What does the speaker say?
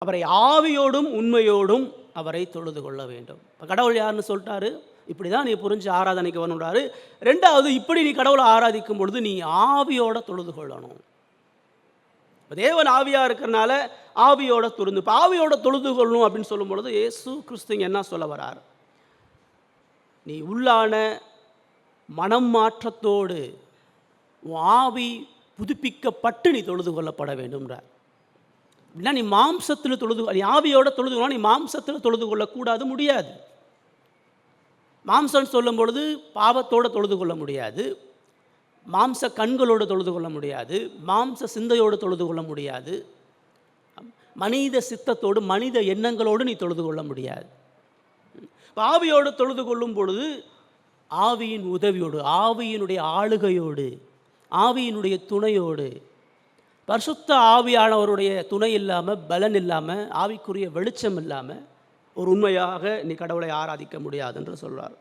அவரை ஆவியோடும் உண்மையோடும் அவரை தொழுது கொள்ள வேண்டும். இப்போ கடவுள் யாருன்னு சொல்லிட்டாரு, இப்படி தான் நீ புரிஞ்சு ஆராதனைக்கு வரணுன்றாரு. ரெண்டாவது, இப்படி நீ கடவுளை ஆராதிக்கும் பொழுது நீ ஆவியோட தொழுது கொள்ளணும். தேவன் ஆவியாக இருக்கிறனால ஆவியோட தொழுது, இப்போ ஆவியோட தொழுது கொள்ளணும் அப்படின்னு சொல்லும் பொழுது இயேசு கிறிஸ்து என்ன சொல்ல வரார், நீ உள்ளான மனம் மாற்றத்தோடு உன் ஆவி புதுப்பிக்கப்பட்டு நீ தொழுது கொள்ளப்பட வேண்டும்ன்றார். அப்படின்னா நீ மாம்சத்தில் தொழுது, நீ ஆவியோட தொழுது கொள்ள, நீ மாம்சத்தில் தொழுது கொள்ளக்கூடாது, முடியாது. மாம்சம் சொல்லும் பொழுது பாவத்தோடு தொழுது கொள்ள முடியாது, மாம்ச கண்களோடு தொழுது கொள்ள முடியாது, மாம்ச சிந்தையோடு தொழுது கொள்ள முடியாது, மனித சித்தத்தோடு மனித எண்ணங்களோடு நீ தொழுது கொள்ள முடியாது. ஆவியோடு தொழுது கொள்ளும் பொழுது ஆவியின் உதவியோடு, ஆவியினுடைய ஆளுகையோடு, ஆவியினுடைய துணையோடு, பரிசுத்த ஆவியானவருடைய துணை இல்லாமல், பலன் இல்லாமல், ஆவிக்குரிய வெளிச்சம் இல்லாமல் ஒரு உண்மையாக நீ கடவுளை ஆராதிக்க முடியாது என்று சொல்றார்.